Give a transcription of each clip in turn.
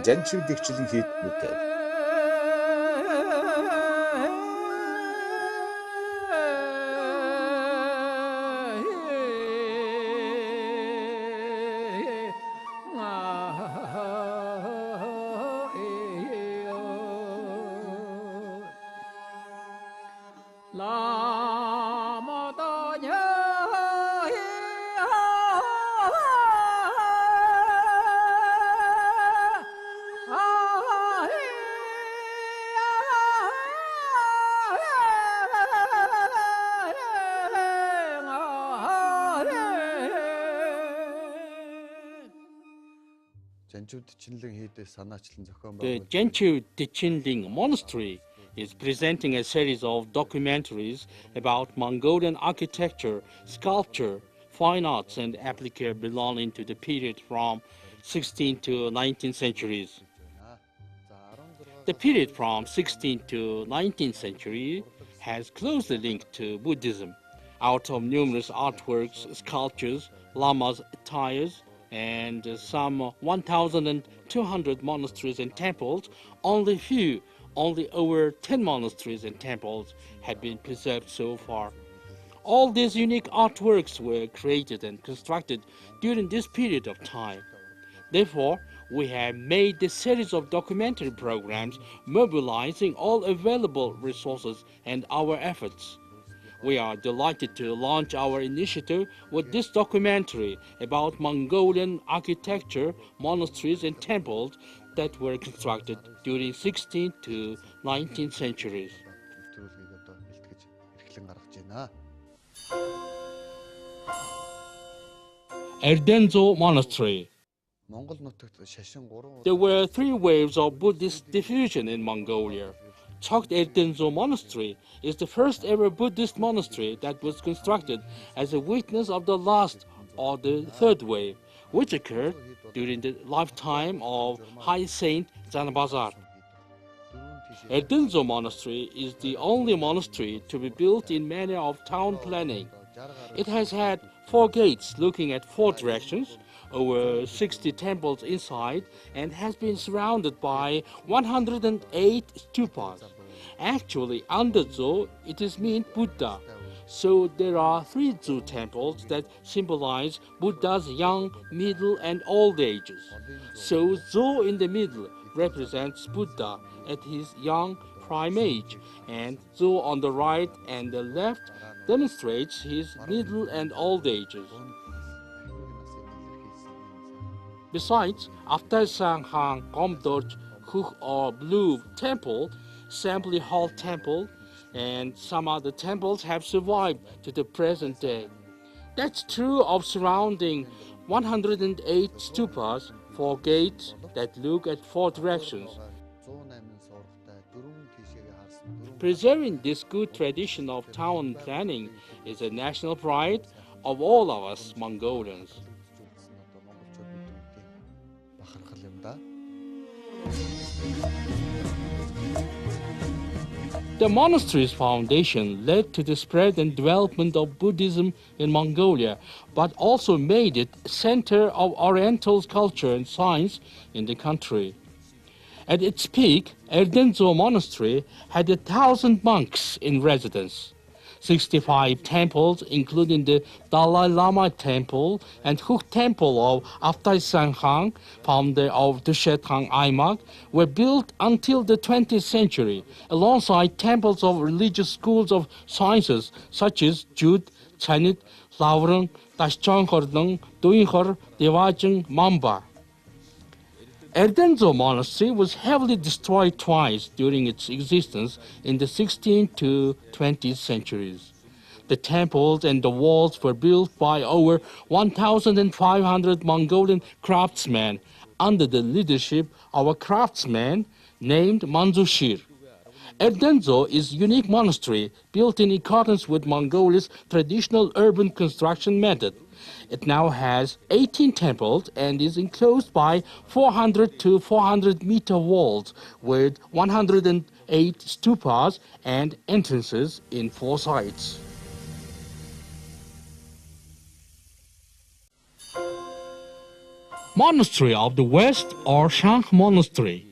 Жанчивдэгчлийн хийднүүдээр The XVI-XIX monastery is presenting a series of documentaries about Mongolian architecture, sculpture, fine arts, and applique belonging to the period from 16th to 19th centuries. The period from 16th to 19th century has closely linked to Buddhism. Out of numerous artworks, sculptures, Lama's attires, and some 1,200 monasteries and temples, only over 10 monasteries and temples have been preserved so far. All these unique artworks were created and constructed during this period of time. Therefore, we have made this series of documentary programs mobilizing all available resources and our efforts. We are delighted to launch our initiative with this documentary about Mongolian architecture, monasteries and temples that were constructed during 16th to 19th centuries. Erdene Zuu Monastery. There were three waves of Buddhist diffusion in Mongolia. Erdene Zuu Monastery is the first ever Buddhist monastery that was constructed as a witness of the last or the third wave, which occurred during the lifetime of High Saint Zanabazar. Erdene Zuu Monastery is the only monastery to be built in manner of town planning. It has had 4 gates looking at 4 directions, over 60 temples inside, and has been surrounded by 108 stupas. Actually, under Zuu, it is meant Buddha. So there are 3 Zuu temples that symbolize Buddha's young, middle, and old ages. So Zuu in the middle represents Buddha at his young prime age, and Zuu on the right and the left demonstrates his middle and old ages. Besides, after Shankh, Gomdorj, Huk or Blue Temple, Assembly Hall Temple, and some other temples have survived to the present day. That's true of surrounding 108 stupas, 4 gates that look at 4 directions. Preserving this good tradition of town planning is a national pride of all of us Mongolians. The monastery's foundation led to the spread and development of Buddhism in Mongolia, but also made it a center of Oriental culture and science in the country. At its peak, Erdene Zuu Monastery had 1,000 monks in residence. 65 temples, including the Dalai Lama Temple and Huk Temple of Aftai Sankhang, founder of Dushetang Aimak, were built until the 20th century, alongside temples of religious schools of sciences such as Jude, Chanit, Lavrang, Dashchangkhordang, Duinkhor, Devajang, Mamba. Erdene Zuu Monastery was heavily destroyed twice during its existence in the 16th to 20th centuries. The temples and the walls were built by over 1,500 Mongolian craftsmen under the leadership of a craftsman named Manzushir. Erdene Zuu is a unique monastery built in accordance with Mongolia's traditional urban construction method. It now has 18 temples and is enclosed by 400 to 400 meter walls with 108 stupas and entrances in 4 sides. Monastery of the West or Shankh Monastery.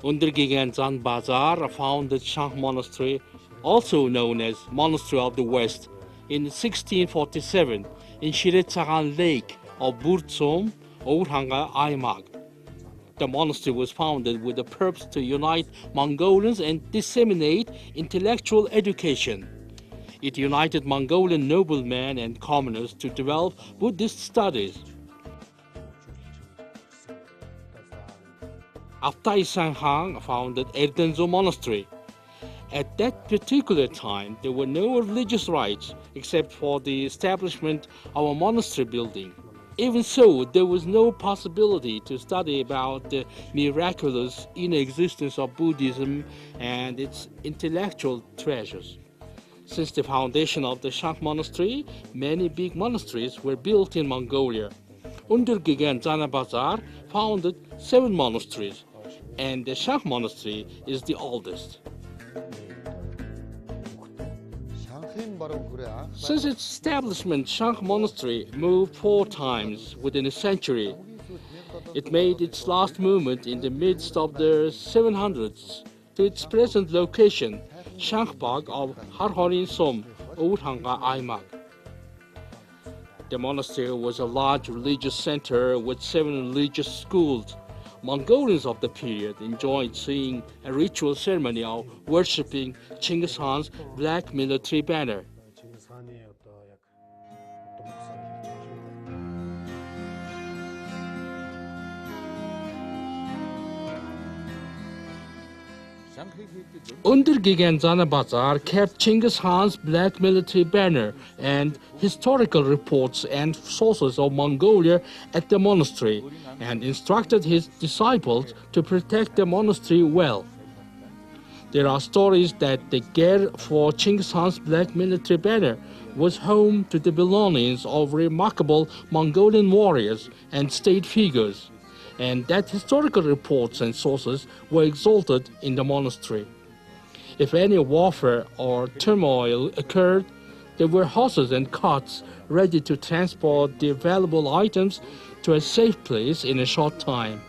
Under Gandan Bazar founded Shankh Monastery, also known as Monastery of the West, in 1647 in Shiretsagan Lake of Burtsom, Orhanga, Aymag. The monastery was founded with the purpose to unite Mongolians and disseminate intellectual education. It united Mongolian noblemen and commoners to develop Buddhist studies. After Shankh founded Erdene Zuu Monastery. At that particular time, there were no religious rites except for the establishment of a monastery building. Even so, there was no possibility to study about the miraculous inner existence of Buddhism and its intellectual treasures. Since the foundation of the Shankh Monastery, many big monasteries were built in Mongolia. Undergegan Zanabazar founded 7 monasteries, and the Shankh Monastery is the oldest. Since its establishment, Shankh Monastery moved 4 times within a century. It made its last movement in the midst of the 700s to its present location, Shankhbag of Harhorin Som, Orhanga, Aymag. The monastery was a large religious center with 7 religious schools. Mongolians of the period enjoyed seeing a ritual ceremony of worshipping Chinggis Khan's black military banner. Undergegan Zanabazar kept Chinggis Khan's black military banner and historical reports and sources of Mongolia at the monastery, and instructed his disciples to protect the monastery well. There are stories that the ger for Chinggis Khan's black military banner was home to the belongings of remarkable Mongolian warriors and state figures, and that historical reports and sources were exalted in the monastery. If any warfare or turmoil occurred, there were horses and carts ready to transport the valuable items to a safe place in a short time.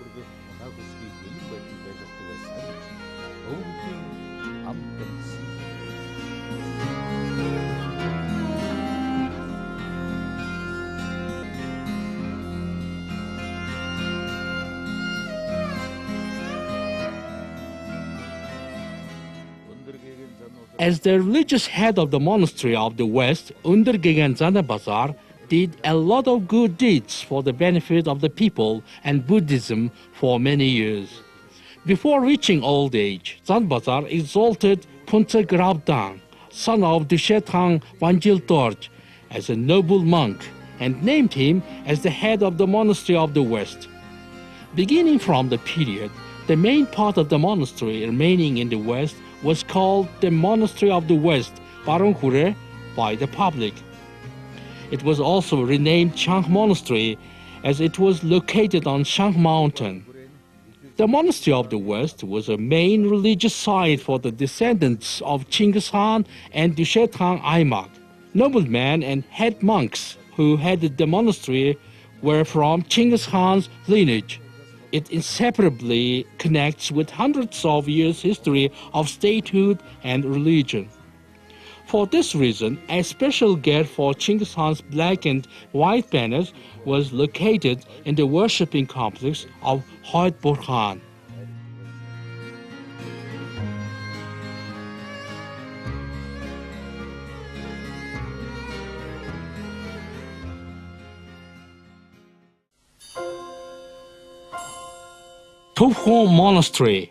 As the religious head of the monastery of the West, Undergegan Zanabazar did a lot of good deeds for the benefit of the people and Buddhism for many years. Before reaching old age, Zanabazar exalted Punta Grabdang, son of Tovkhon Vanjiltorj, as a noble monk and named him as the head of the monastery of the West. Beginning from the period, the main part of the monastery remaining in the West was called the Monastery of the West, Baronghure, by the public. It was also renamed Shankh Monastery as it was located on Shankh Mountain. The Monastery of the West was a main religious site for the descendants of Chinggis Khan and Dushet Khan Aymag. Noblemen and head monks who headed the monastery were from Chinggis Khan's lineage. It inseparably connects with hundreds of years' history of statehood and religion. For this reason, a special ger for Chinggis Khan's black and white banners was located in the worshipping complex of Hoyt Burhan. Tovkhon Monastery.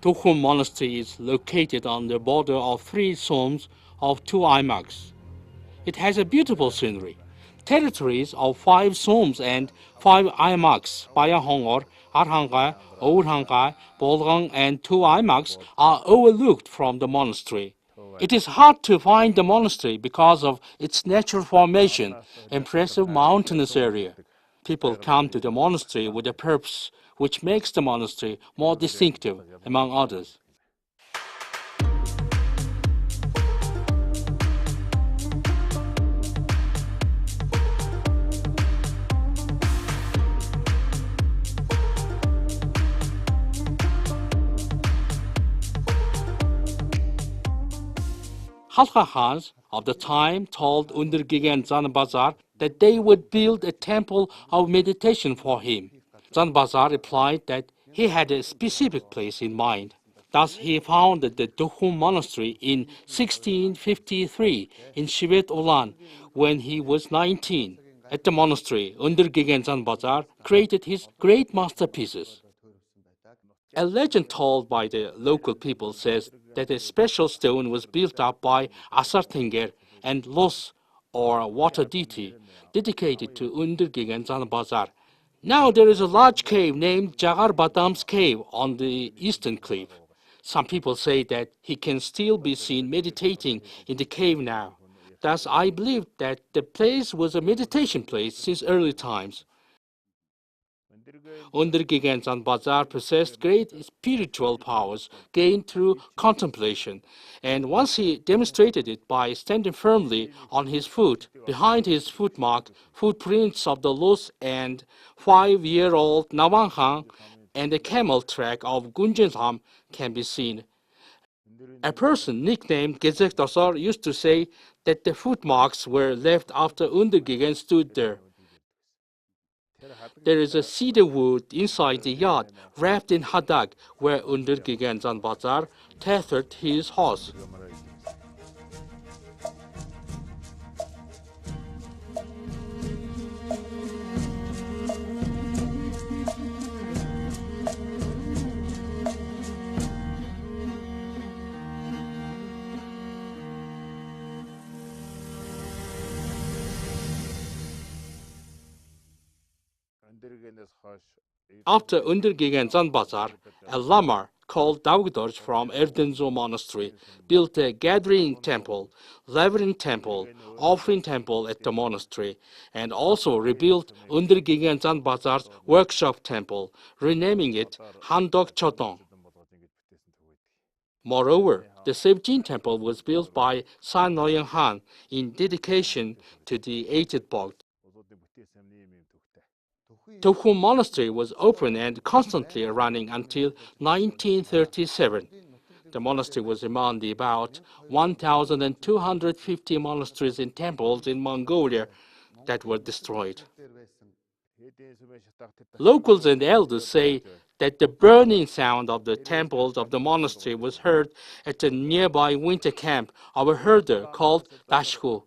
Tovkhon Monastery is located on the border of three zones of two imaks. It has a beautiful scenery. Territories of 5 zones and 5 imaks, Bayahongor, Arhanga, Ourhanga, Baldan, and 2 imaks are overlooked from the monastery. It is hard to find the monastery because of its natural formation, impressive mountainous area. People come to the monastery with a purpose, which makes the monastery more distinctive among others. Khalkha Khans of the time told Undergigan Zanabazar that they would build a temple of meditation for him. Zanabazar replied that he had a specific place in mind. Thus, he founded the Tovkhon Monastery in 1653 in Shivet Olan when he was 19. At the monastery, Undergigan Zanabazar created his great masterpieces. A legend told by the local people says that a special stone was built up by Asartenger and Los, or water deity, dedicated to Undergig and Zanabazar. Now there is a large cave named Jagar Batam's cave on the eastern cliff. Some people say that he can still be seen meditating in the cave now. Thus, I believe that the place was a meditation place since early times. Undergig and Zanabazar possessed great spiritual powers gained through contemplation, and once he demonstrated it by standing firmly on his foot. Behind his footmark, footprints of the Lus and 5-year-old Navanghang and the camel track of Gunjensam can be seen. A person nicknamed Gezek Dasar used to say that the footmarks were left after Undergigan stood there. There is a cedar wood inside the yard, wrapped in hadag, where Undergigan Zanabazar tethered his horse. After Undergigan Zanabazar, a Lama called Davgdorj from Erdene Zuu monastery built a gathering temple, labyrinth temple, offering temple at the monastery, and also rebuilt Undergigan Zanabazar's workshop temple, renaming it Handok Chodong. Moreover, the XVI temple was built by San Noyan Han in dedication to the aged Bogd. Tovkhon Monastery was open and constantly running until 1937. The monastery was among the about 1,250 monasteries and temples in Mongolia that were destroyed. Locals and elders say that the burning sound of the temples of the monastery was heard at a nearby winter camp of a herder called Dashko.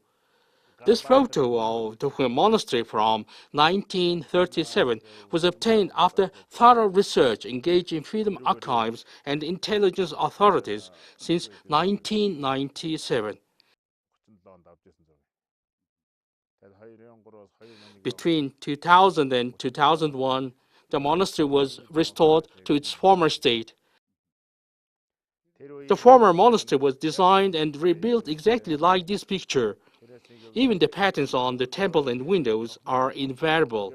This photo of Tovkhon Monastery from 1937 was obtained after thorough research engaged in film archives and intelligence authorities since 1997. Between 2000 and 2001, the monastery was restored to its former state. The former monastery was designed and rebuilt exactly like this picture. Even the patterns on the temple and windows are invariable.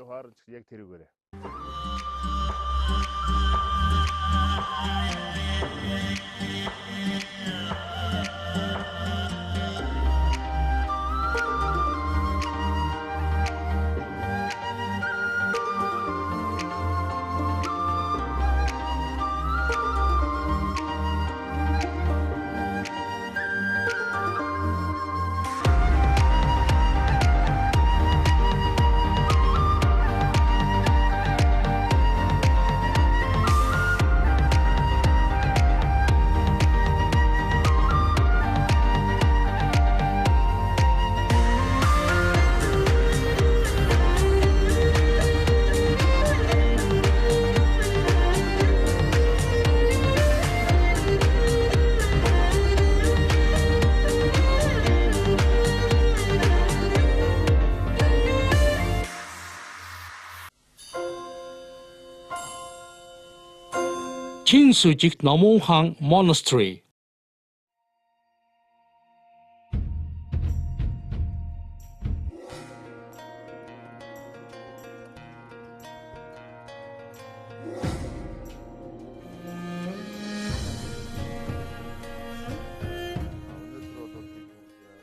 XVI-XIX monastery.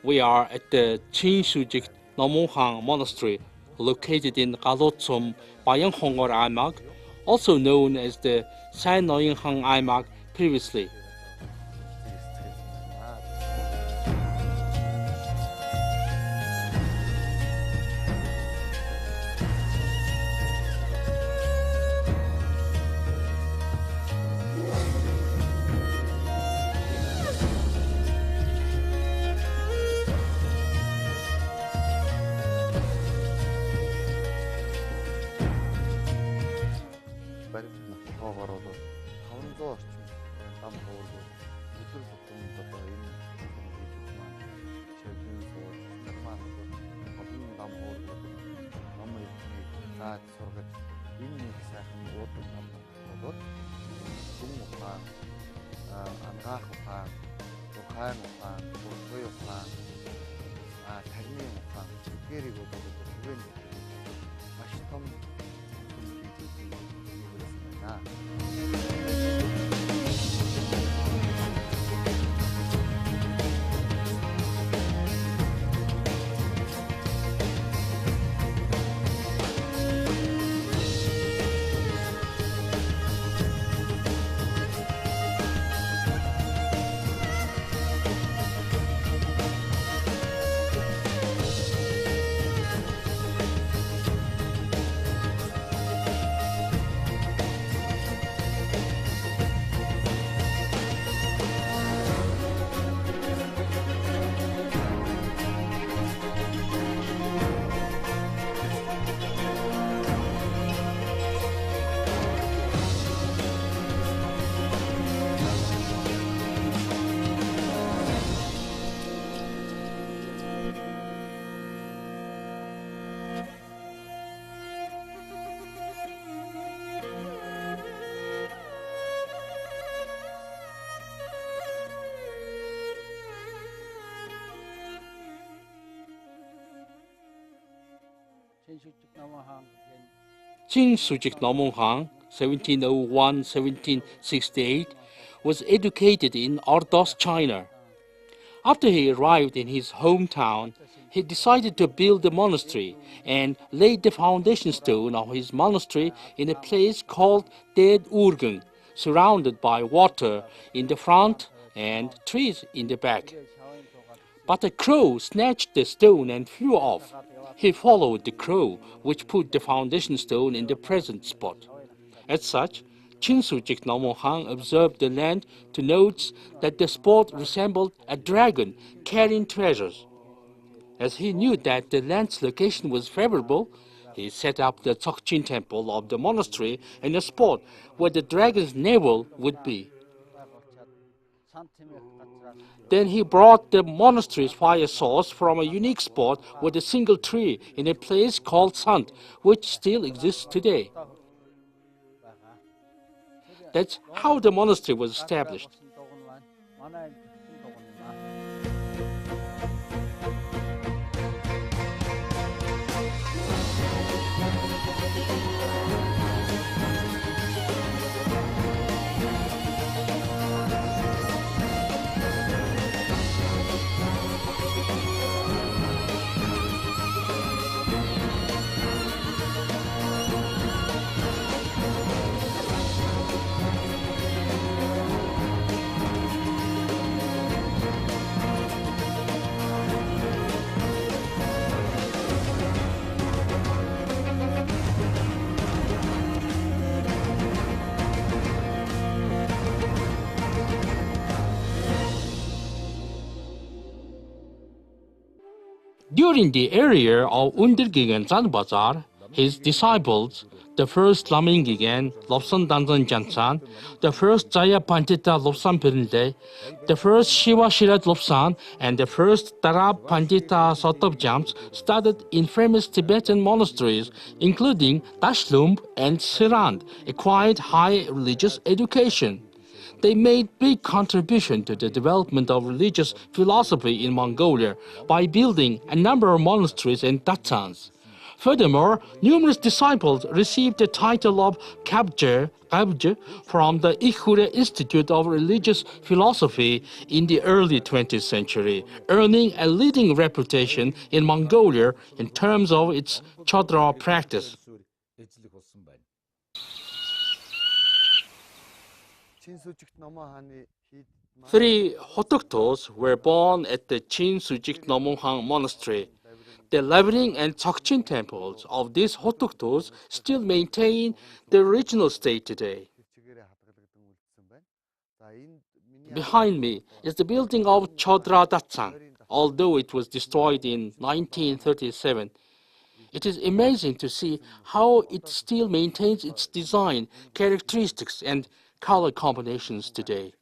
We are at the XVI-XIX monastery, located in Galotsom Bayanghongor Aimak, also known as the Sainoyinghang Aimak previously. XVI-XIX 1701-1768 was educated in Ordos, China. After he arrived in his hometown, he decided to build a monastery and laid the foundation stone of his monastery in a place called Dead Urgen, surrounded by water in the front and trees in the back. But a crow snatched the stone and flew off. He followed the crow, which put the foundation stone in the present spot. As such, XVI-XIX observed the land to note that the spot resembled a dragon carrying treasures. As he knew that the land's location was favorable, he set up the Choijin temple of the monastery in a spot where the dragon's navel would be. Then he brought the monastery's fire source from a unique spot with a single tree in a place called Sant, which still exists today. That's how the monastery was established. During the era of Undergang and Zanbazar, His disciples, the first Lamingigan Lobsan Danzan Jansan, the first Jaya Pandita Lobsan Pirinde, the first Shiva Shirat Lobsan, and the first Tarab Pandita Sotob Jams studied in famous Tibetan monasteries, including Dashlumb and Sirand, acquired high religious education. They made big contribution to the development of religious philosophy in Mongolia by building a number of monasteries and datsans. Furthermore, numerous disciples received the title of Kabje from the Ikhure Institute of Religious Philosophy in the early 20th century, earning a leading reputation in Mongolia in terms of its chodra practice. Three Hotoktos were born at the Chin Sujik Nomonghang Monastery. The Leveling and Choijin temples of these Hotoktos still maintain the original state today. Behind me is the building of Chodra Datsang, although it was destroyed in 1937. It is amazing to see how it still maintains its design, characteristics, and color combinations today.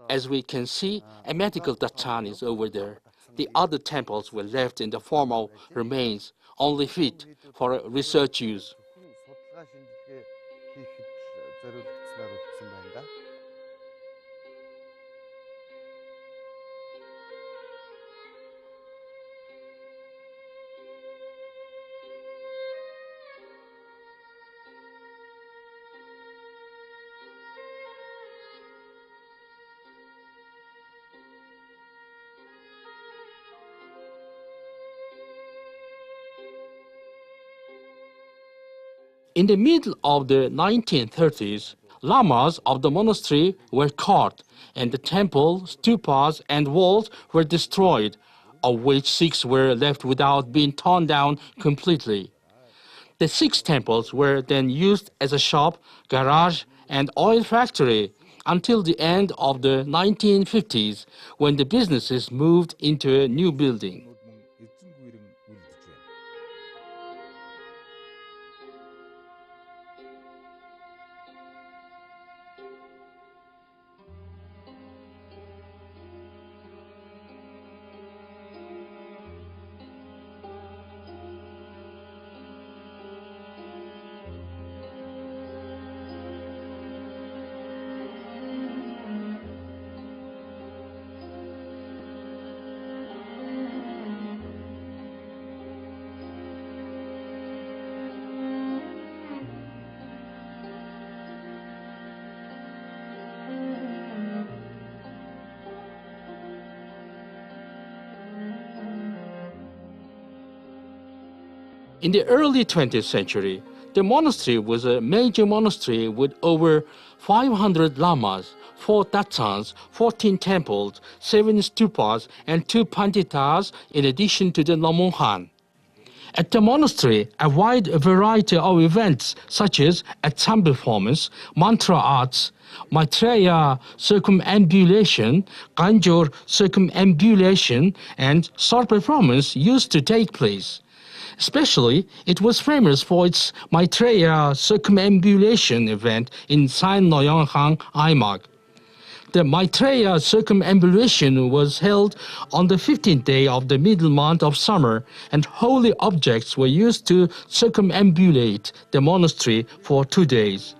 As we can see, a medical Datsan is over there. The other temples were left in the form of remains, only fit for research use. In the middle of the 1930s, lamas of the monastery were caught, and the temple, stupas, and walls were destroyed, of which 6 were left without being torn down completely. The 6 temples were then used as a shop, garage, and oil factory until the end of the 1950s, when the businesses moved into a new building. In the early 20th century, the monastery was a major monastery with over 500 lamas, 4 datsans, 14 temples, 7 stupas, and 2 panditas in addition to the Nomonghang. At the monastery, a wide variety of events such as a Tsam performance, mantra arts, Maitreya circumambulation, Ganjor circumambulation, and sword performance used to take place. Especially, it was famous for its Maitreya circumambulation event in San Noyonghang, Aimag. The Maitreya circumambulation was held on the 15th day of the middle month of summer, and holy objects were used to circumambulate the monastery for 2 days.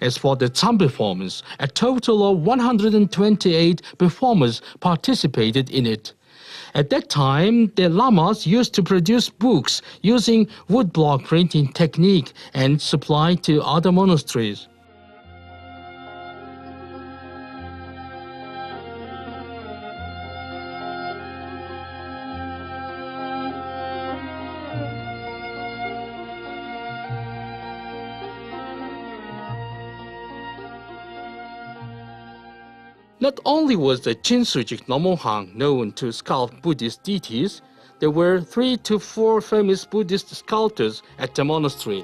As for the Tsam performance, a total of 128 performers participated in it. At that time, the lamas used to produce books using woodblock printing technique and supply to other monasteries. Not only was the Chinsujik Nomonghang known to sculpt Buddhist deities, there were 3 to 4 famous Buddhist sculptors at the monastery.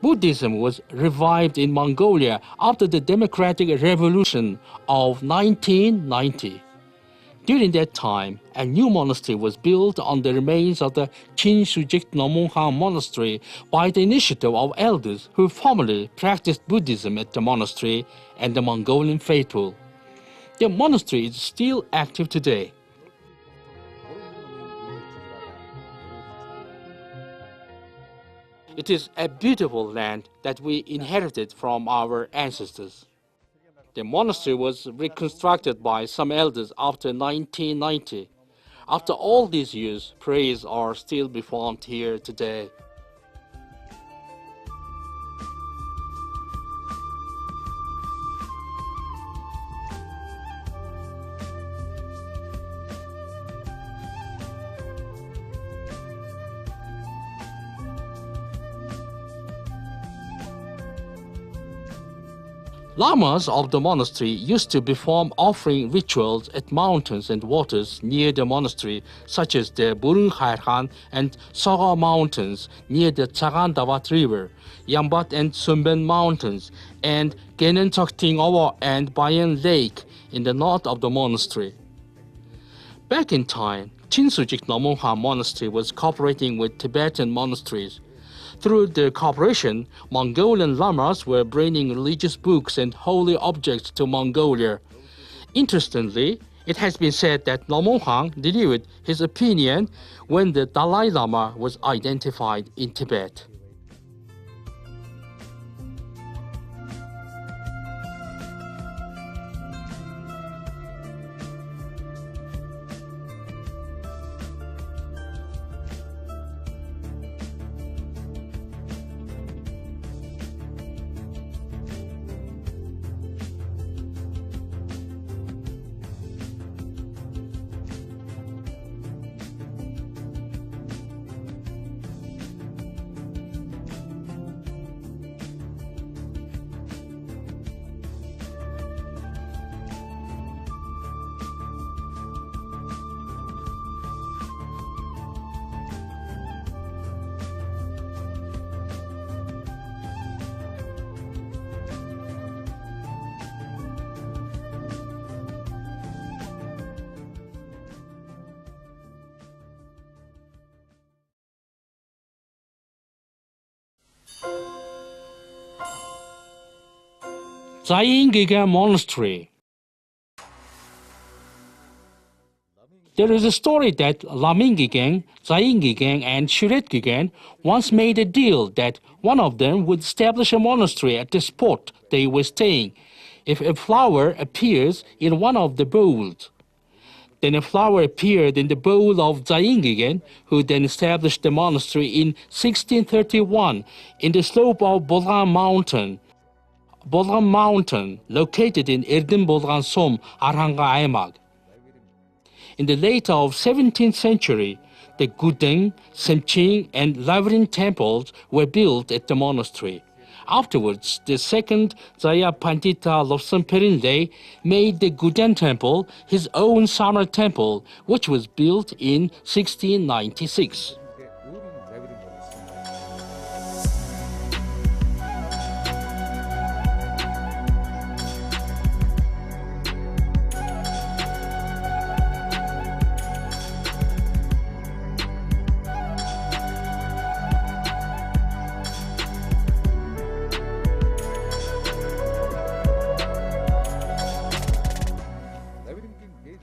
Buddhism was revived in Mongolia after the Democratic Revolution of 1990. During that time, a new monastery was built on the remains of the XVI-XIX monastery by the initiative of elders who formerly practiced Buddhism at the monastery and the Mongolian faithful. The monastery is still active today. It is a beautiful land that we inherited from our ancestors. The monastery was reconstructed by some elders after 1990. After all these years, prayers are still be found here today. Lamas of the monastery used to perform offering rituals at mountains and waters near the monastery, such as the Burung Khairkhan and Soga mountains near the Chagandavat River, Yambat and Sumben mountains, and Genentokting and Bayan Lake in the north of the monastery. Back in time, Chinsujik-Nomonha Monastery was cooperating with Tibetan monasteries. Through the cooperation, Mongolian lamas were bringing religious books and holy objects to Mongolia. Interestingly, it has been said that Nomonha delivered his opinion when the Dalai Lama was identified in Tibet. Zaingigan Monastery. There is a story that Lamingigan, Zaingigan, and Shuretgigan once made a deal that one of them would establish a monastery at the spot they were staying if a flower appears in one of the bowls. Then a flower appeared in the bowl of Zaingigan, who then established the monastery in 1631 in the slope of Baldan Mountain, located in Erdene Zuu, Arhanga Aymag. In the late of 17th century, the Guden, Semching, and Lavrin temples were built at the monastery. Afterwards, the second Zaya Pandita Lobsang Perinle made the Guden temple his own summer temple, which was built in 1696.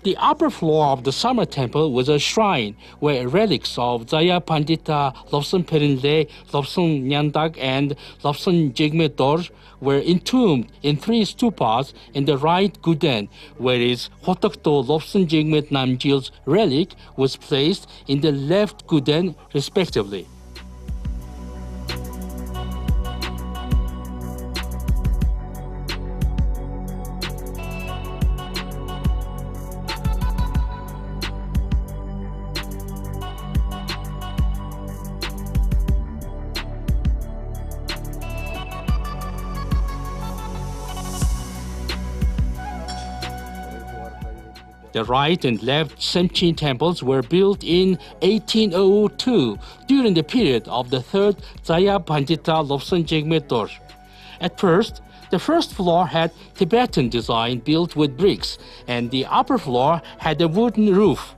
The upper floor of the summer temple was a shrine where relics of Zaya Pandita, Lobsang Perinle, Lobsang Nyandag, and Lobsang Jigme Dorj were entombed in 3 stupas in the right Guden, whereas Hotokto Lobsang Jigme Namjil's relic was placed in the left Guden respectively. The right and left Semchin temples were built in 1802 during the period of the third Zaya Pandita Lobsan Jigme Dor. At first, the first floor had Tibetan design built with bricks, and the upper floor had a wooden roof.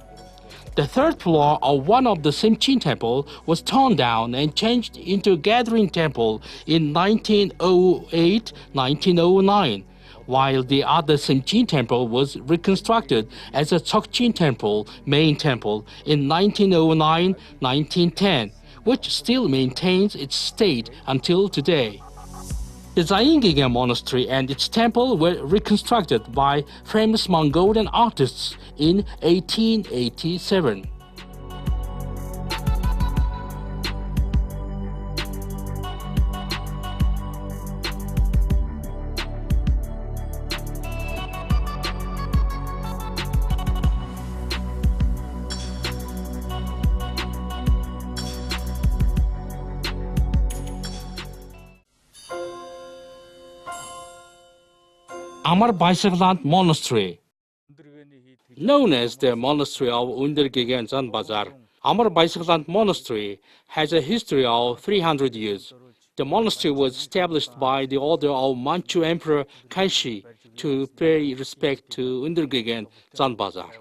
The third floor of one of the Semchin temple was torn down and changed into a gathering temple in 1908-1909, while the other Semchin temple was reconstructed as a Choijin temple, main temple, in 1909-1910, which still maintains its state until today. The Zayingiga monastery and its temple were reconstructed by famous Mongolian artists in 1887. Amarbayasgalant Monastery. Known as the Monastery of Undergegen Zanbazar, Amarbayasgalant Monastery has a history of 300 years. The monastery was established by the order of Manchu Emperor Kaishi to pay respect to Undergegen Zanbazar.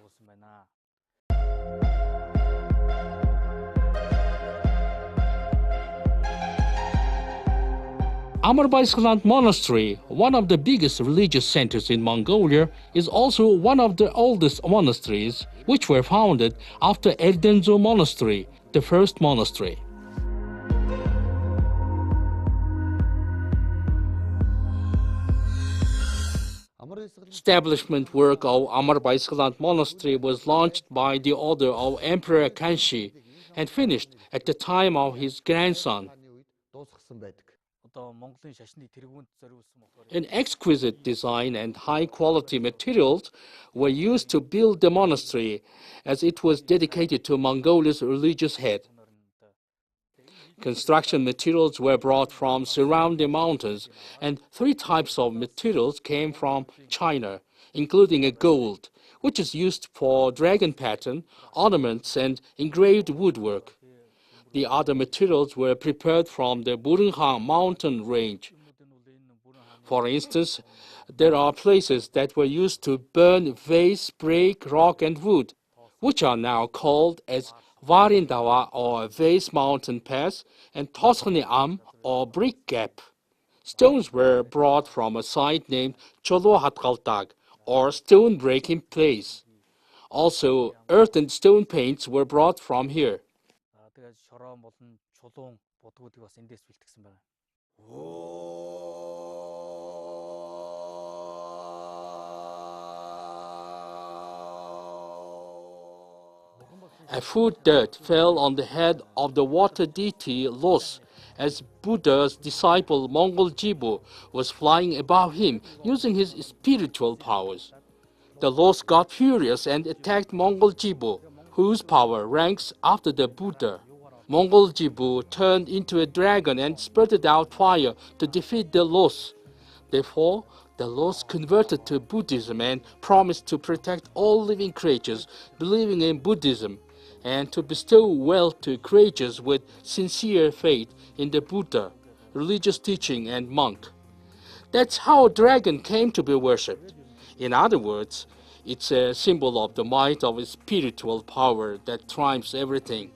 Amarbayasgalant Monastery, one of the biggest religious centers in Mongolia, is also one of the oldest monasteries, which were founded after Erdene Zuu Monastery, the first monastery. Establishment work of Amarbayasgalant Monastery was launched by the order of Emperor Kaishi and finished at the time of his grandson. An exquisite design and high-quality materials were used to build the monastery, as it was dedicated to Mongolia's religious head. Construction materials were brought from surrounding mountains, and 3 types of materials came from China, including a gold, which is used for dragon pattern, ornaments, and engraved woodwork. The other materials were prepared from the Burunha mountain range. For instance, there are places that were used to burn vase, break, rock, and wood, which are now called as Varindawa or Vase Mountain Pass and Tovkhon or Brick Gap. Stones were brought from a site named Choijin or stone breaking place. Also, earth and stone paints were brought from here. A food dirt fell on the head of the water deity Los as Buddha's disciple Mongol Jibu was flying above him using his spiritual powers. The Los got furious and attacked Mongol Jibu, whose power ranks after the Buddha. Mongol Jibu turned into a dragon and spurted out fire to defeat the Los. Therefore, the Los converted to Buddhism and promised to protect all living creatures believing in Buddhism and to bestow wealth to creatures with sincere faith in the Buddha, religious teaching, and monk. That's how a dragon came to be worshipped. In other words, it's a symbol of the might of a spiritual power that triumphs everything.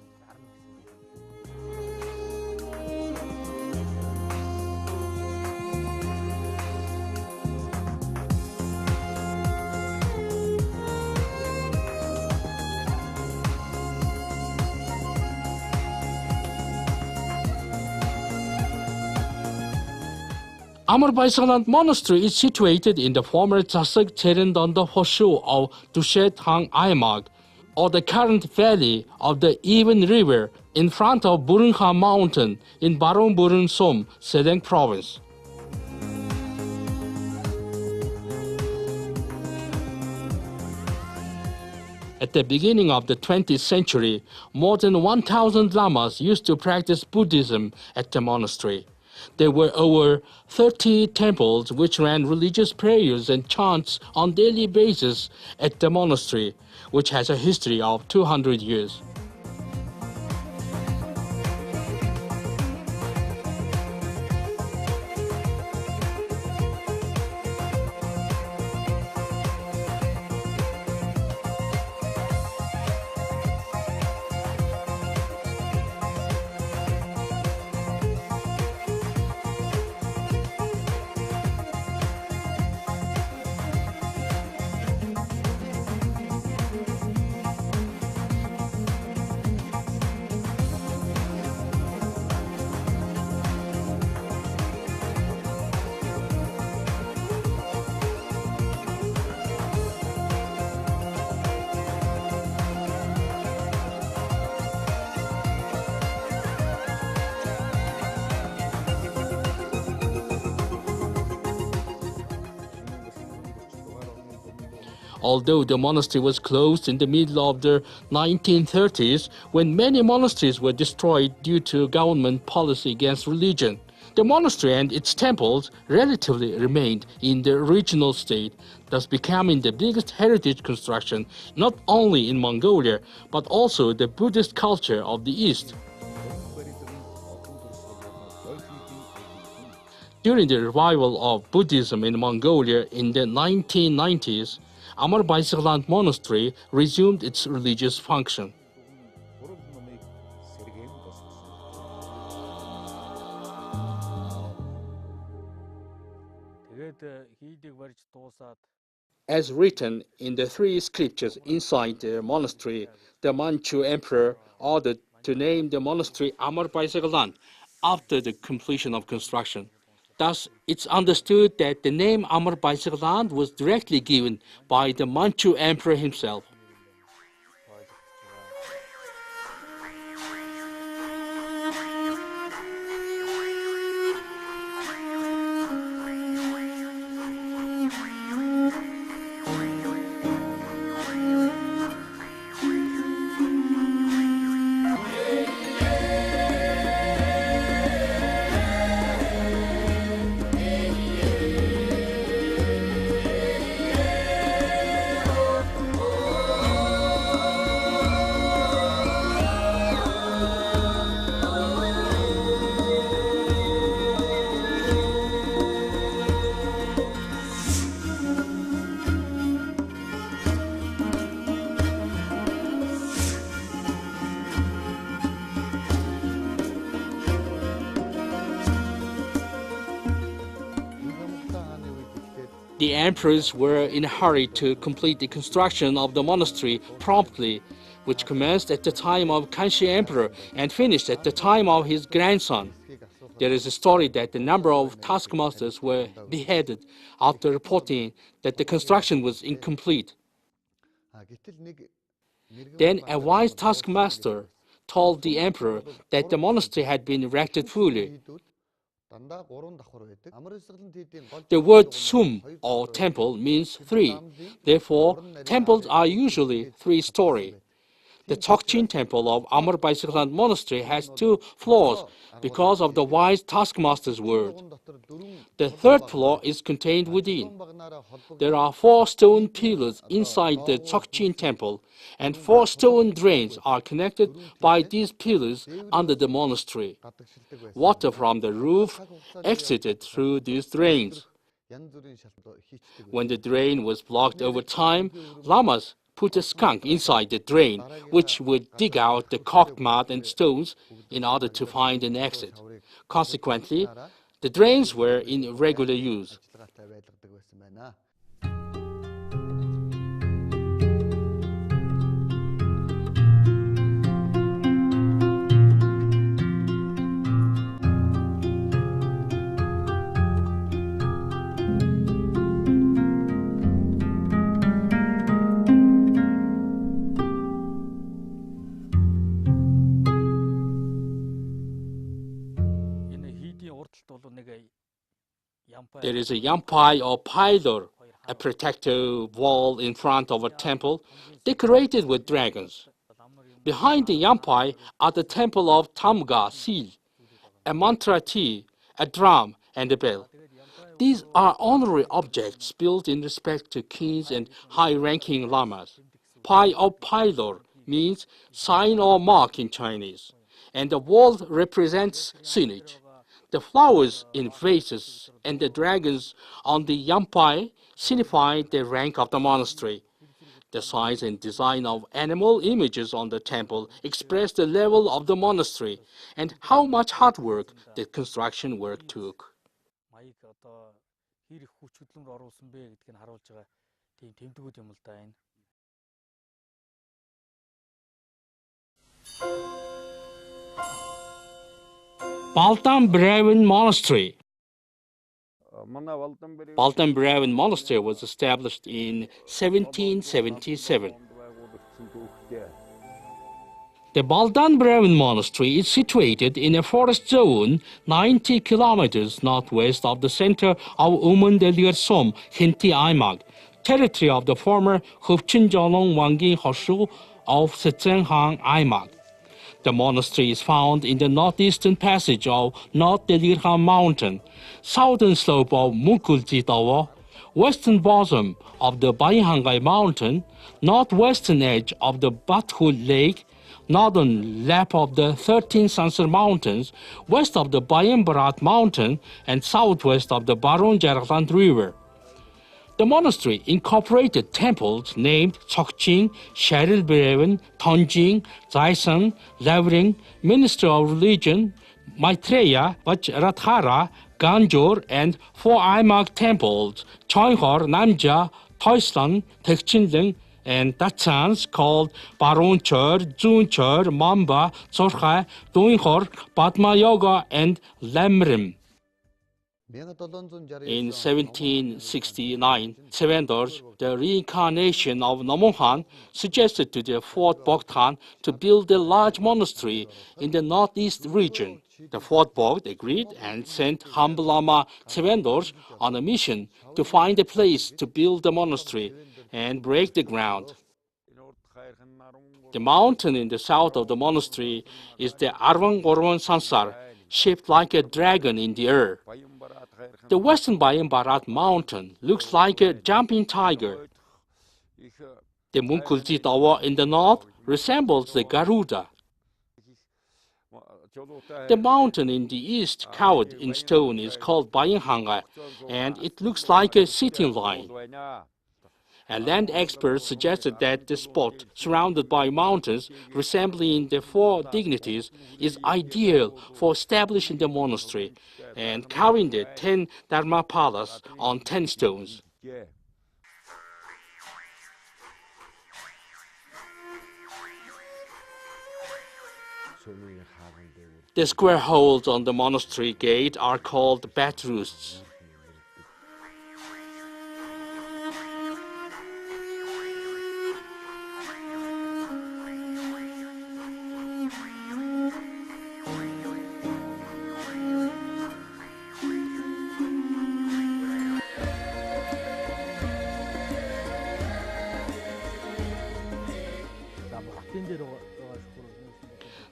Amarbayasgalant Monastery is situated in the former Zasag Cherendonda Hoshu of Dushet Hang Aymag, or the current valley of the Even River, in front of Burunha Mountain in Barong Burun Som, Sedeng Province. At the beginning of the 20th century, more than 1,000 lamas used to practice Buddhism at the monastery. There were over 30 temples which ran religious prayers and chants on daily basis at the monastery, which has a history of 200 years. Although the monastery was closed in the middle of the 1930s, when many monasteries were destroyed due to government policy against religion, the monastery and its temples relatively remained in the original state, thus becoming the biggest heritage construction not only in Mongolia, but also the Buddhist culture of the East. During the revival of Buddhism in Mongolia in the 1990s, Amarbayasgalant monastery resumed its religious function. As written in the three scriptures inside the monastery, the Manchu emperor ordered to name the monastery Amarbayasgalant after the completion of construction. Thus, it's understood that the name Amarbayasgalant was directly given by the Manchu emperor himself. The emperors were in a hurry to complete the construction of the monastery promptly, which commenced at the time of Kanshi Emperor and finished at the time of his grandson. There is a story that a number of taskmasters were beheaded after reporting that the construction was incomplete. Then a wise taskmaster told the emperor that the monastery had been erected fully. The word sum, or temple, means three. Therefore, temples are usually three-story. The Choijin temple of Amarbayasgalant monastery has 2 floors because of the wise taskmaster's word. The 3rd floor is contained within. There are 4 stone pillars inside the Choijin temple, and 4 stone drains are connected by these pillars under the monastery. Water from the roof exited through these drains. When the drain was blocked over time, lamas put a skunk inside the drain, which would dig out the cocked mud and stones in order to find an exit. Consequently, the drains were in regular use. There is a yampai or pillar, a protective wall in front of a temple decorated with dragons. Behind the yampai are the temple of Tamga, seal, a mantra tea, a drum, and a bell. These are honorary objects built in respect to kings and high-ranking lamas. Pai of Pylor means sign or mark in Chinese, and the wall represents signage. The flowers in vases and the dragons on the yampai signify the rank of the monastery. The size and design of animal images on the temple express the level of the monastery and how much hard work the construction work took. Baldan Bereeven Monastery. Baldan Bereeven Monastery was established in 1777. The Baldan Bereeven Monastery is situated in a forest zone 90 kilometers northwest of the center of Umundeliersom, Hinti Aimag, territory of the former Hupchinjolong Wangi Hoshu of Setsenghang Aimag. The monastery is found in the northeastern passage of North Delirham Mountain, southern slope of Mukulji-Tawa, western bottom of the Bayihangai Mountain, northwestern edge of the Bathul Lake, northern lap of the 13 Sansar Mountains, west of the Bayambarat Mountain, and southwest of the Baron-Jargland River. The monastery incorporated temples named Choijin, Sharil Bereeven, Tonjing, Zaisan, Lavring, Minister of Religion, Maitreya, Vajradhara, Ganjor, and four Aimag temples, Choihor, Namja, Toislan, Tekchinling, and Datchans called Baronchur, Zunchur, Mamba, Zorcha, Duinhor, Padma Yoga, and Lemrim. In 1769, Sevendorj, the reincarnation of Namohan, suggested to the fourth Bogdan to build a large monastery in the northeast region. The fourth Bogd agreed and sent humble Lama Sevendorj on a mission to find a place to build the monastery and break the ground. The mountain in the south of the monastery is the Arvangorvan Sansar, shaped like a dragon in the air. The western Bayambarat mountain looks like a jumping tiger. The Mukulji-Tawa in the north resembles the Garuda. The mountain in the east, covered in stone, is called Bayinhanga, and it looks like a sitting lion. A land expert suggested that the spot, surrounded by mountains resembling the four dignities, is ideal for establishing the monastery and carving the 10 Dharmapalas on 10 stones. The square holes on the monastery gate are called bat roosts.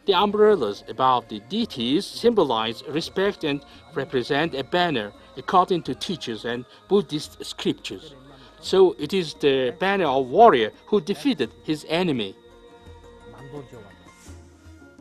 The umbrellas above the deities symbolize respect and represent a banner according to teachers and Buddhist scriptures. So it is the banner of warrior who defeated his enemy.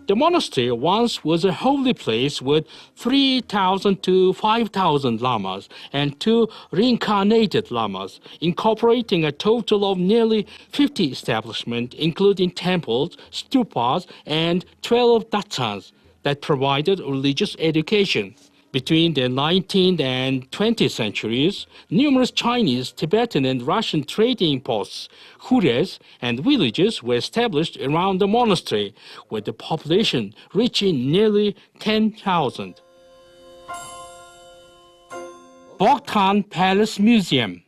The monastery once was a holy place with 3,000 to 5,000 lamas and 2 reincarnated lamas, incorporating a total of nearly 50 establishments, including temples, stupas, and 12 dachans that provided religious education. Between the 19th and 20th centuries, numerous Chinese, Tibetan, and Russian trading posts, hures, and villages were established around the monastery, with the population reaching nearly 10,000. Bogdan Palace Museum.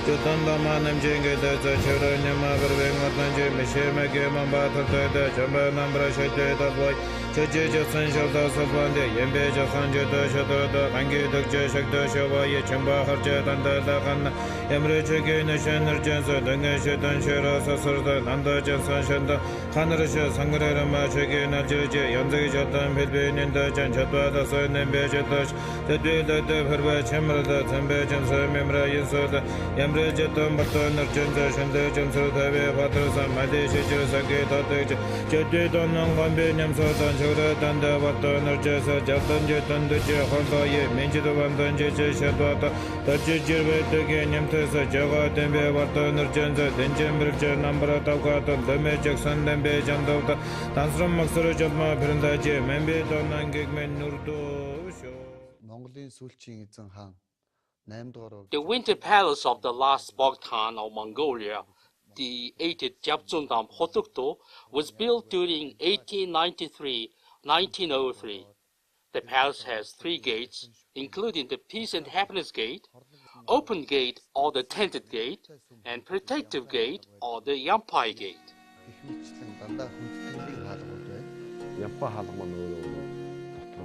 Jutan Lama Namjinga, the children Yamaga, Matanji, Mishima, Gamamba, the Jamba Nambra, the boy, Chaji, Essential Dasavande, Yembe, Sanja, the Hangi, the Jashak, the Shava, Chamba, Harjet, and the Han, Emre Chagin, Shaner Jensa, the Nashet and Shera, Sasar, Nanda Jensan Shanda, Hanrasha, Sangara, Machagin, Jaji, Yanzi Jatan, Bilbin, and the Janchatwa, the Sun and Bejatas, the day that the Herba Chamber, the Tambajans, Memra, Yesod, Yamre Jatam, Baton, Argenta, Shanda, Jansu, the Waters, and Madeshi, Sagate, Jadid on Nambinium Sotan, Jura, Tanda, Baton, Arjasa, Jatan, Jatan, the Jehonda, Minji, the Vandan, Shatwata, the Jijir, again, Yamtesa, Java, Tembe, Baton, Argenta, then Jambridge, number of Tovkhon, the Magic Sun, and Bejan, the Tansram Maxara Jama, Prendaje, Membe, Donan, Gigman, Nurdo, Mongolian Sulching Han. The winter palace of the last Baldan of Mongolia, the 8th Japsundam Hotukto, was built during 1893-1903. The palace has 3 gates, including the Peace and Happiness Gate, Open Gate or the Tented Gate, and Protective Gate or the Yampai Gate.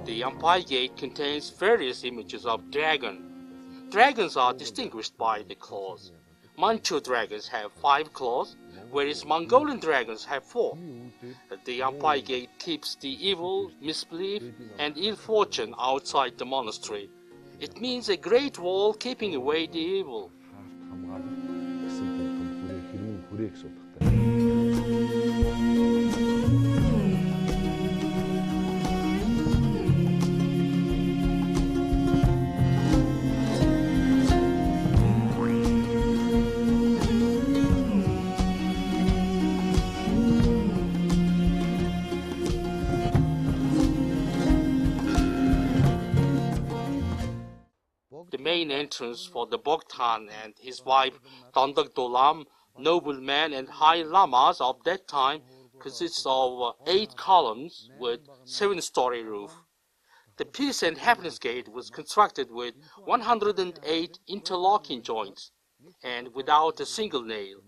The Yampai Gate contains various images of dragon. Dragons are distinguished by the claws. Manchu dragons have 5 claws, whereas Mongolian dragons have 4. The Yampai Gate keeps the evil, misbelief, and ill fortune outside the monastery. It means a great wall keeping away the evil. The main entrance for the Baldan and his wife Dandak Dolam, noblemen and high lamas of that time, consists of 8 columns with 7-story roof. The Peace and Happiness Gate was constructed with 108 interlocking joints and without a single nail.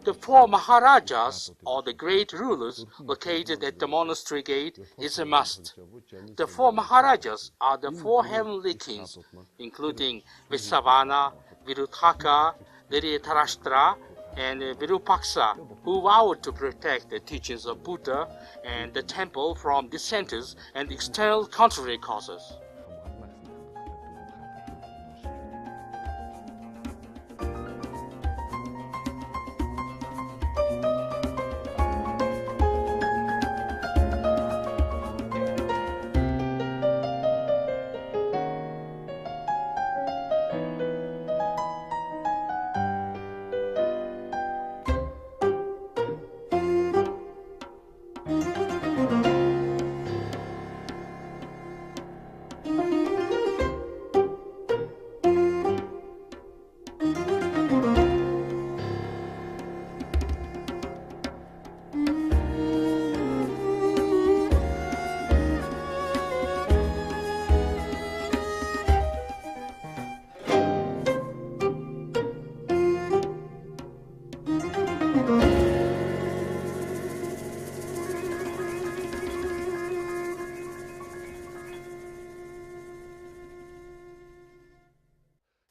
The 4 Maharajas, or the great rulers, located at the monastery gate is a must. The 4 Maharajas are the 4 heavenly kings, including Vishwavana, Viruthaka, Dhritarashtra, and Virupaksa, who vowed to protect the teachings of Buddha and the temple from dissenters and external contrary causes.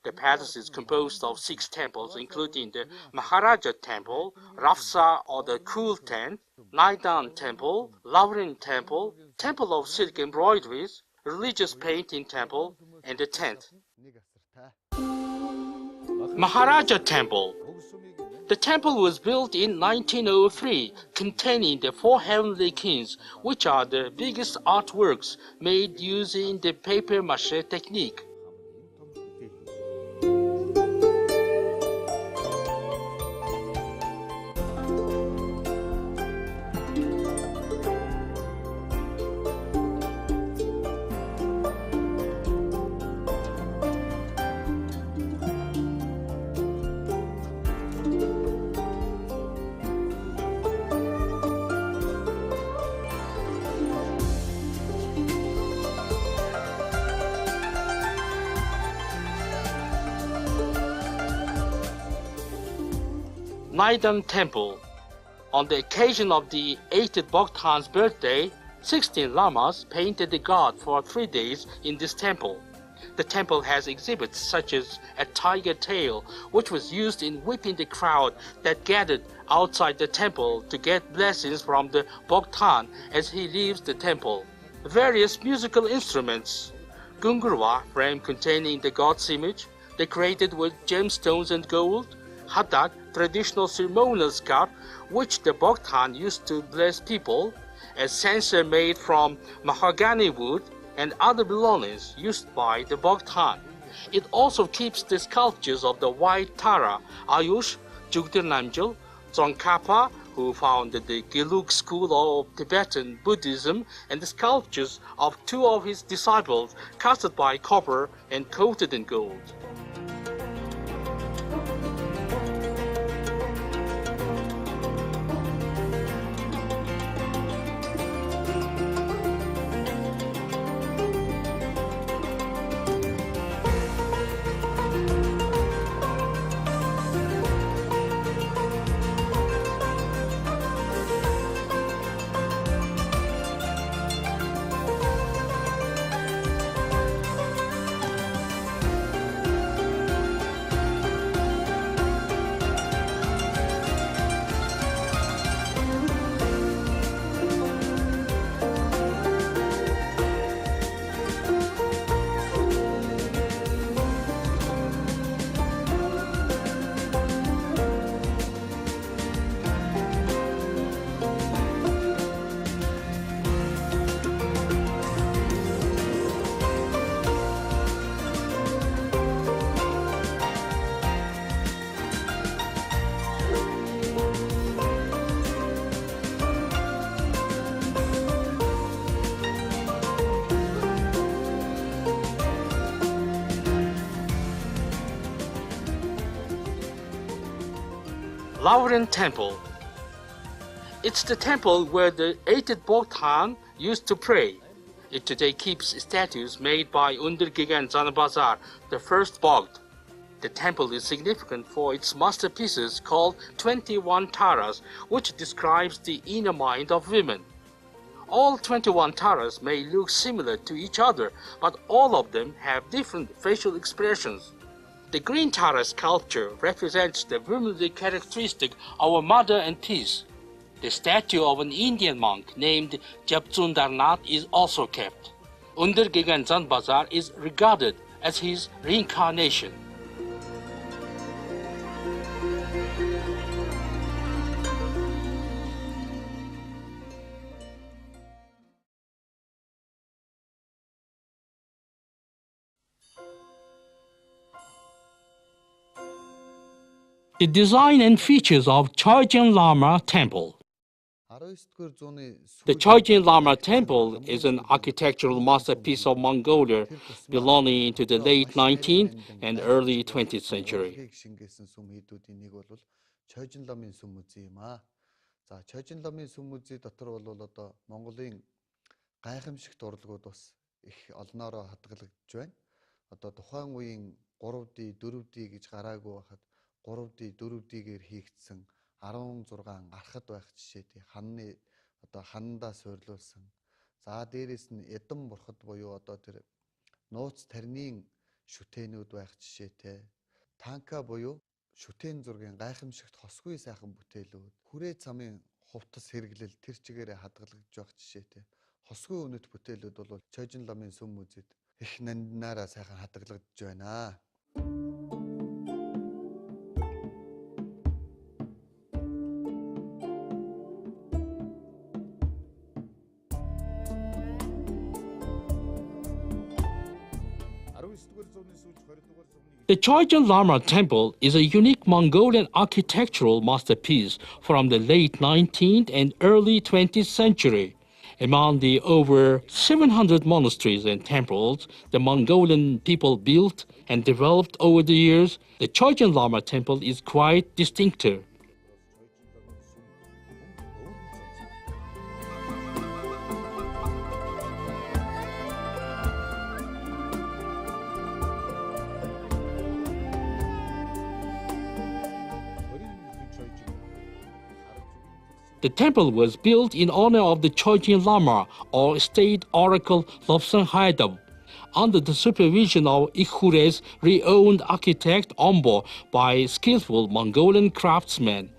The palace is composed of 6 temples, including the Maharaja Temple, Rafsa or the Cool Tent, Naidan Temple, Lauren Temple, Temple of Silk Embroideries, Religious Painting Temple, and the tent. Maharaja Temple. The temple was built in 1903, containing the 4 heavenly kings, which are the biggest artworks made using the papier-mâché technique. Naidan Temple. On the occasion of the 8th Bogdan's birthday, 16 lamas painted the god for 3 days in this temple. The temple has exhibits such as a tiger tail, which was used in whipping the crowd that gathered outside the temple to get blessings from the Bogdan as he leaves the temple. Various musical instruments. Gungurwa, frame containing the god's image, decorated with gemstones and gold. Hadak, traditional ceremonial scarf, which the Bogdan used to bless people, a censer made from mahogany wood, and other belongings used by the Bogdan. It also keeps the sculptures of the White Tara, Ayush, Jugdir Namgyal, Tsongkhapa, who founded the Gelug school of Tibetan Buddhism, and the sculptures of 2 of his disciples casted by copper and coated in gold. Lauren Temple. It's the temple where the 8th Bogdan used to pray. It today keeps statues made by Undergigan Zanabazar, the first Bogd. The temple is significant for its masterpieces called 21 Taras, which describes the inner mind of women. All 21 Taras may look similar to each other, but all of them have different facial expressions. The green Tara sculpture represents the womanly characteristic of a mother and peace. The statue of an Indian monk named Japsundarnath is also kept. Under Gandan Bazaar is regarded as his reincarnation. The design and features of Choijin Lama Temple. The Choijin Lama Temple is an architectural masterpiece of Mongolia belonging to the late 19th and early 20th century. Одоо тухайн үеийн 3D, 4D гэж гараагүй байхад 3D, 4D-гээр хийгдсэн 16 гарахад байх жишээтэй ханны одоо ханандаа суйрлуулсан. За дээрээс нь эдэн бурхад буюу одоо тэр нууц тарины шүтээнүүд байх жишээтэй. Танка буюу шүтээн зургийн гайхамшигт хосгүй сайхан бүтээлүүд. Хүрээ цамын хувцас хэрэглэл тэр чигээрээ хадгалагдж байх жишээтэй. Хосгүй өнөт бүтээлүүд бол Choijin ламын сүм музейд их нандинаараа сайхан хадгалагдж байна. The Choijin Lama Temple is a unique Mongolian architectural masterpiece from the late 19th and early 20th century. Among the over 700 monasteries and temples the Mongolian people built and developed over the years, the Choijin Lama Temple is quite distinctive. The temple was built in honor of the Choijin Lama, or state oracle Lobsang Haidab, under the supervision of Ikhure's renowned architect Ombo by skillful Mongolian craftsmen.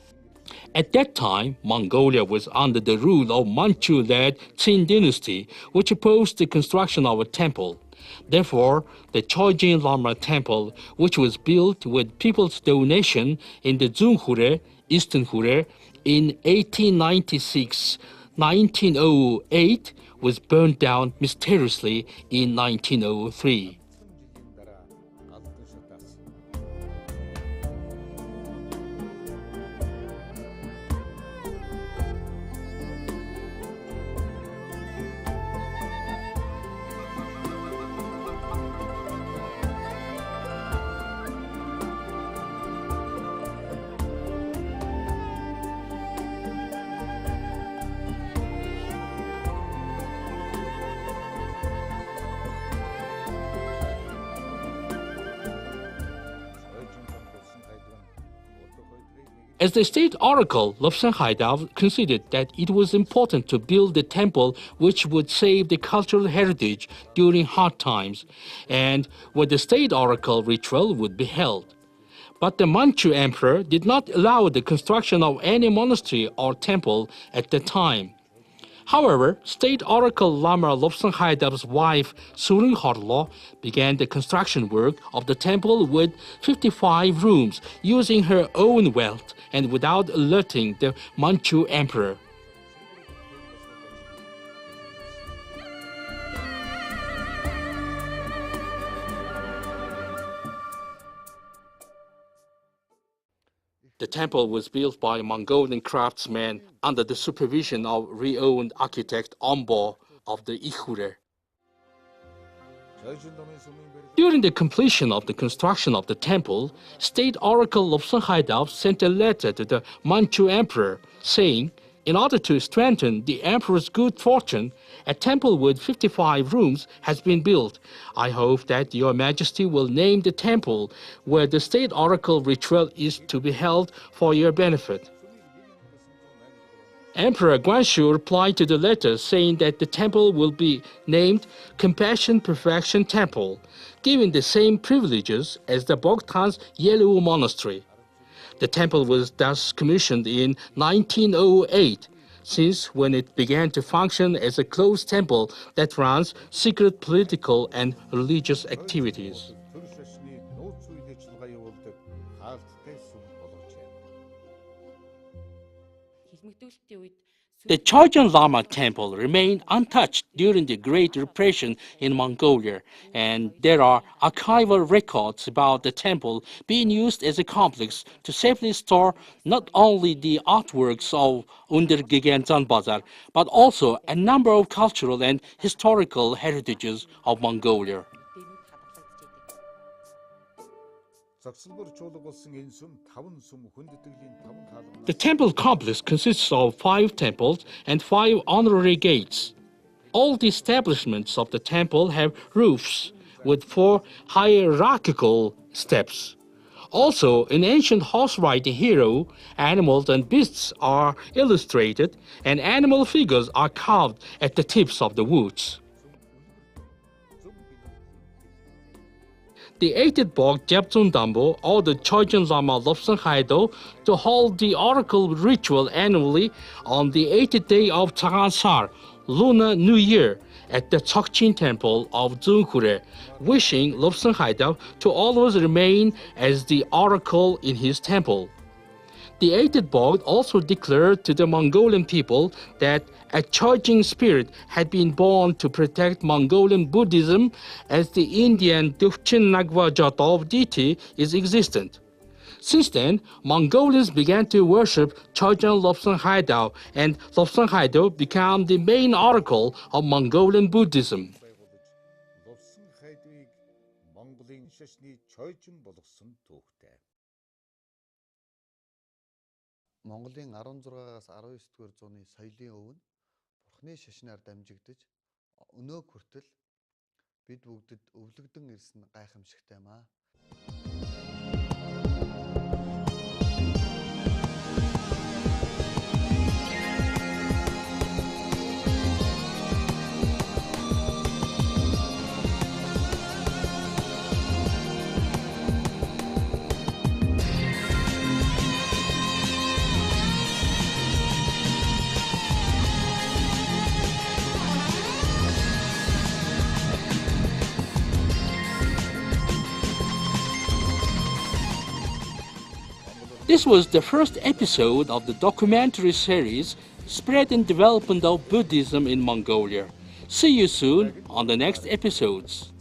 At that time, Mongolia was under the rule of Manchu-led Qin dynasty, which opposed the construction of a temple. Therefore, the Choijin Lama Temple, which was built with people's donation in the Zunghure, Eastern Hure, in 1896-1908, was burned down mysteriously in 1903. As the state oracle, Lobsang Haidab considered that it was important to build the temple which would save the cultural heritage during hard times, and where the state oracle ritual would be held. But the Manchu emperor did not allow the construction of any monastery or temple at the time. However, state oracle Lama Lobsang Haidab's wife Surung Horlo began the construction work of the temple with 55 rooms, using her own wealth and without alerting the Manchu emperor. The temple was built by Mongolian craftsmen under the supervision of renowned architect Ombo of the Ikhure. During the completion of the construction of the temple, state oracle Lobsang Haidab sent a letter to the Manchu emperor saying, in order to strengthen the emperor's good fortune, a temple with 55 rooms has been built. I hope that your majesty will name the temple where the state oracle ritual is to be held for your benefit. Emperor Guangxu replied to the letter saying that the temple will be named Compassion Perfection Temple, given the same privileges as the Bogdan's Yelu Monastery. The temple was thus commissioned in 1908, since when it began to function as a closed temple that runs secret political and religious activities. The Choijin Lama temple remained untouched during the Great Repression in Mongolia, and there are archival records about the temple being used as a complex to safely store not only the artworks of under Gandan Bazar, but also a number of cultural and historical heritages of Mongolia. The temple complex consists of 5 temples and 5 honorary gates. All the establishments of the temple have roofs with 4 hierarchical steps. Also, in ancient horse riding hero, animals and beasts are illustrated, and animal figures are carved at the tips of the woods. The 8th Bog Jebtun Dambo ordered Choijin Lama Lobsang Haido to hold the oracle ritual annually on the 8th day of Chagansar, Lunar New Year, at the Choijin Temple of Zunghure, wishing Lobsang Haido to always remain as the oracle in his temple. The 8th Bog also declared to the Mongolian people that a Choijin spirit had been born to protect Mongolian Buddhism, as the Indian Tovkhon Nagwa Jatov deity is existent. Since then, Mongolians began to worship Choijin Lobsang Haidao, and Lobsang Haidao became the main oracle of Mongolian Buddhism. Монголын 16-аас 19-р зууны соёлын өвн Бурхны шашнаар дамжигдаж өнөө хүртэл бид бүгдэд өвлөгдөн ирсэн гайхамшигтай маа. This was the first episode of the documentary series Spread and Development of Buddhism in Mongolia. See you soon on the next episodes.